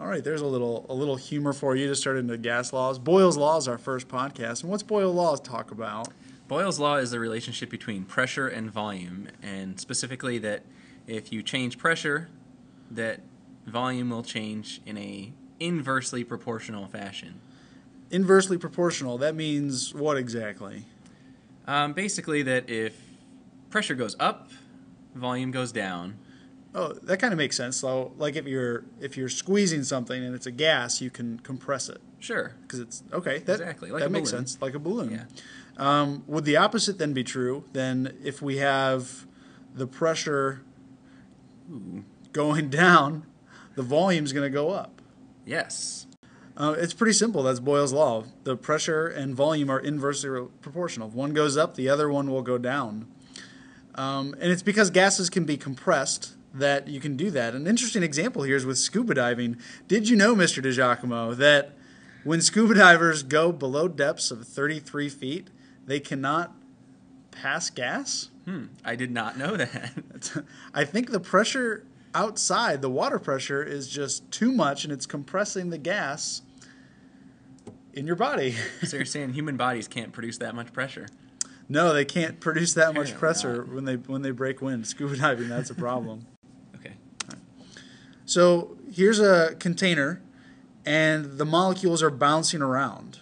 All right, there's a little humor for you to start into gas laws. Boyle's Law is our first podcast, and what's Boyle's Law talk about? Boyle's Law is the relationship between pressure and volume, and specifically that if you change pressure, that volume will change in a inversely proportional fashion. Inversely proportional, that means what exactly? Basically that if pressure goes up, volume goes down. Oh, that kind of makes sense. So, like if you're squeezing something and it's a gas, you can compress it. Sure. Because it's okay. That, exactly like that a makes balloon. sense, like a balloon. Yeah. Would the opposite then be true? Then, if we have the pressure going down, the volume's going to go up. Yes. It's pretty simple. That's Boyle's Law. The pressure and volume are inversely proportional. If one goes up, the other one will go down. And it's because gases can be compressed that you can do that. An interesting example here is with scuba diving. Did you know, Mr. DiGiacomo, that when scuba divers go below depths of 33 feet, they cannot pass gas? I did not know that. I think the pressure outside, the water pressure, is just too much, and it's compressing the gas in your body. So you're saying human bodies can't produce that much pressure? No, they can't produce that much Apparently pressure not. when they break wind. Scuba diving, that's a problem. Okay. So here's a container, and the molecules are bouncing around.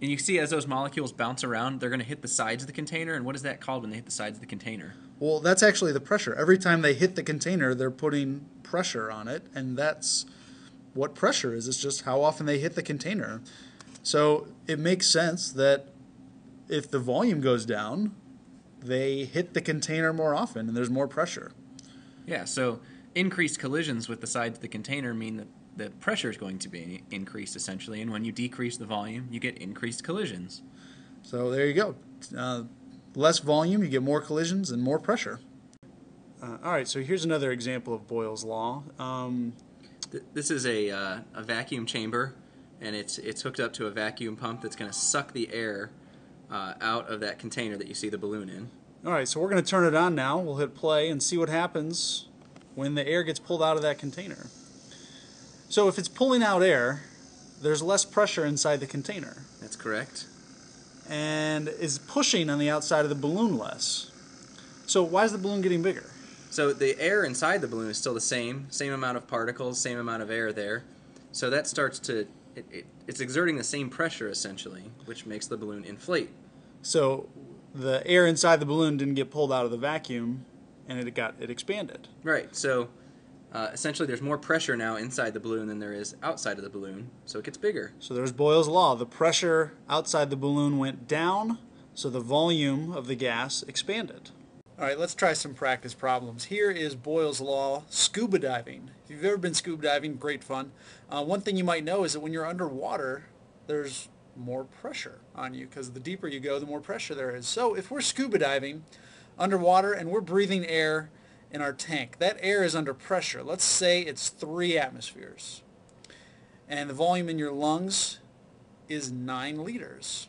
And you see as those molecules bounce around, they're going to hit the sides of the container. And what is that called when they hit the sides of the container? Well, that's actually the pressure. Every time they hit the container, they're putting pressure on it, and that's what pressure is. It's just how often they hit the container. So it makes sense that if the volume goes down, they hit the container more often, and there's more pressure. Yeah, so increased collisions with the sides of the container mean that the pressure is going to be increased, essentially. And when you decrease the volume, you get increased collisions. So there you go. Less volume, you get more collisions and more pressure. All right, so here's another example of Boyle's Law. This is a vacuum chamber, and it's hooked up to a vacuum pump that's going to suck the air out of that container that you see the balloon in. All right, so we're going to turn it on now. We'll hit play and see what happens when the air gets pulled out of that container. So if it's pulling out air, there's less pressure inside the container. That's correct. And is pushing on the outside of the balloon less. So why is the balloon getting bigger? So the air inside the balloon is still the same amount of particles, same amount of air there. So that starts to, it's exerting the same pressure essentially, which makes the balloon inflate. So the air inside the balloon didn't get pulled out of the vacuum, and it expanded. Right. So essentially there's more pressure now inside the balloon than there is outside of the balloon, so it gets bigger. So there's Boyle's Law. The pressure outside the balloon went down, so the volume of the gas expanded. All right, let's try some practice problems. Here is Boyle's Law, scuba diving. If you've ever been scuba diving, great fun. One thing you might know is that when you're underwater, there's more pressure on you, because the deeper you go, the more pressure there is. So if we're scuba diving underwater and we're breathing air in our tank, that air is under pressure. Let's say it's 3 atmospheres. And the volume in your lungs is 9 liters.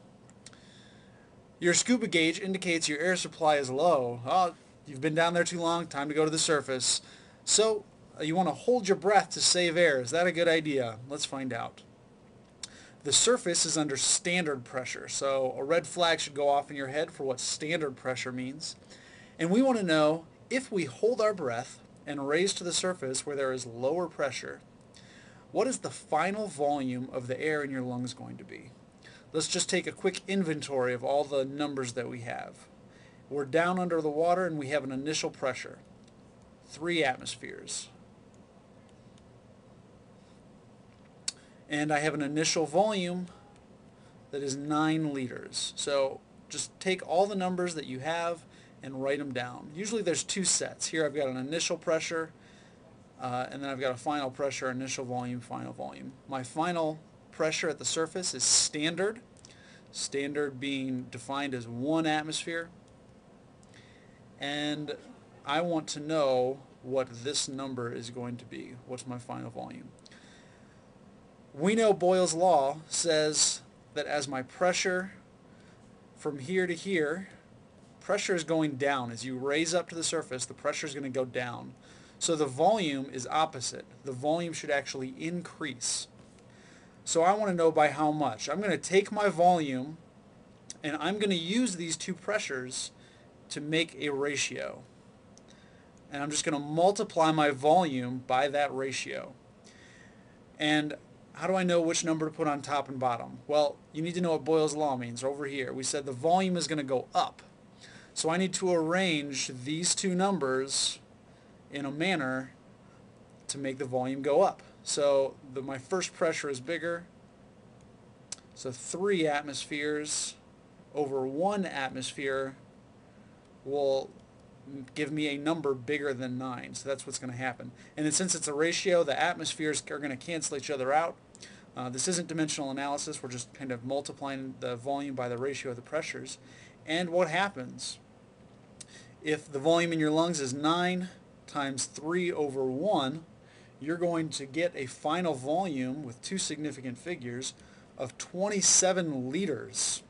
Your scuba gauge indicates your air supply is low. Oh, you've been down there too long, time to go to the surface. So you want to hold your breath to save air. Is that a good idea? Let's find out. The surface is under standard pressure, so a red flag should go off in your head for what standard pressure means. And we want to know, if we hold our breath and raise to the surface where there is lower pressure, what is the final volume of the air in your lungs going to be? Let's just take a quick inventory of all the numbers that we have. We're down under the water and we have an initial pressure, 3 atmospheres. And I have an initial volume that is 9 liters. So just take all the numbers that you have and write them down. Usually there's 2 sets. Here I've got an initial pressure, and then I've got a final pressure, initial volume, final volume. My final pressure at the surface is standard. standard being defined as 1 atmosphere, and I want to know what this number is going to be. What's my final volume? We know Boyle's law says that as my pressure from here to here, pressure is going down. As you raise up to the surface, the pressure is going to go down. So the volume is opposite. The volume should actually increase. So I want to know by how much. I'm going to take my volume and I'm going to use these two pressures to make a ratio. And I'm just going to multiply my volume by that ratio. And how do I know which number to put on top and bottom? Well, you need to know what Boyle's law means. Over here, we said the volume is going to go up. So I need to arrange these two numbers in a manner to make the volume go up. So my first pressure is bigger. So 3 atmospheres over 1 atmosphere will give me a number bigger than 9. So that's what's going to happen. And then since it's a ratio, the atmospheres are going to cancel each other out. This isn't dimensional analysis. We're just kind of multiplying the volume by the ratio of the pressures. And what happens? If the volume in your lungs is 9 times 3 over 1, you're going to get a final volume with two significant figures of 27 liters.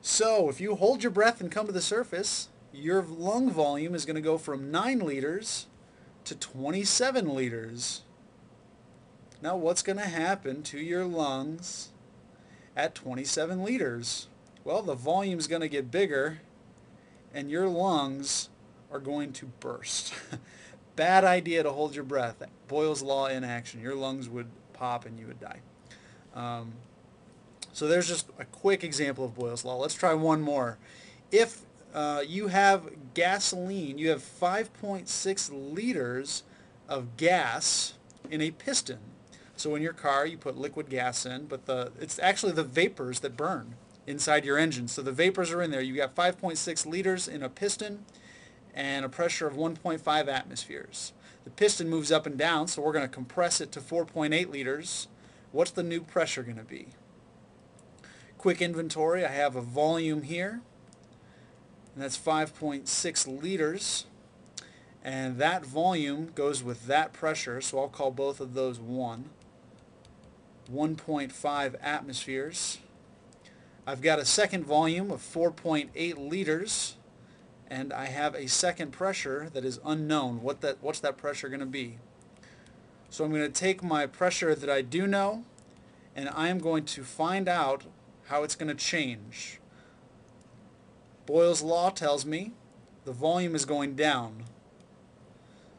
So if you hold your breath and come to the surface, your lung volume is going to go from 9 liters to 27 liters. Now what's going to happen to your lungs at 27 liters? Well, the volume is going to get bigger and your lungs are going to burst. Bad idea to hold your breath. Boyle's law in action. Your lungs would pop and you would die. So there's just a quick example of Boyle's law. Let's try one more. If you have gasoline, you have 5.6 liters of gas in a piston. So in your car you put liquid gas in, but it's actually the vapors that burn inside your engine. So the vapors are in there. You got 5.6 liters in a piston and a pressure of 1.5 atmospheres. The piston moves up and down, so we're going to compress it to 4.8 liters. What's the new pressure going to be? Quick inventory. I have a volume here, and that's 5.6 liters. And that volume goes with that pressure, so I'll call both of those 1.5 atmospheres. I've got a second volume of 4.8 liters, and I have a second pressure that is unknown. What's that pressure going to be? So I'm going to take my pressure that I do know, and I'm going to find out how it's going to change. Boyle's law tells me the volume is going down,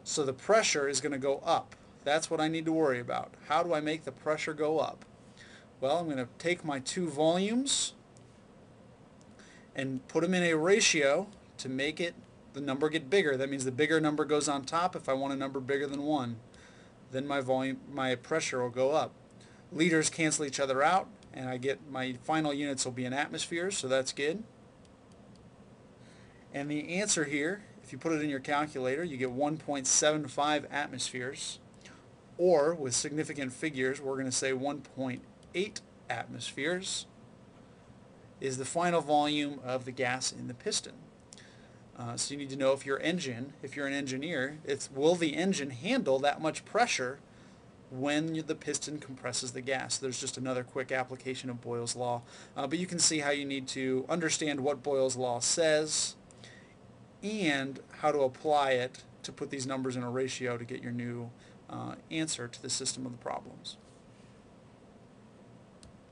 so the pressure is going to go up. That's what I need to worry about. How do I make the pressure go up? Well, I'm going to take my two volumes and put them in a ratio to make the number get bigger. That means the bigger number goes on top if I want a number bigger than 1. Then my pressure will go up. Liters cancel each other out, and I get my final units will be in atmospheres, so that's good. And the answer here, if you put it in your calculator, you get 1.75 atmospheres. Or, with significant figures, we're going to say 1.8 atmospheres is the final volume of the gas in the piston. So you need to know if you're an engineer, will the engine handle that much pressure when the piston compresses the gas? There's just another quick application of Boyle's law. But you can see how you need to understand what Boyle's law says and how to apply it to put these numbers in a ratio to get your new answer to the system of the problems.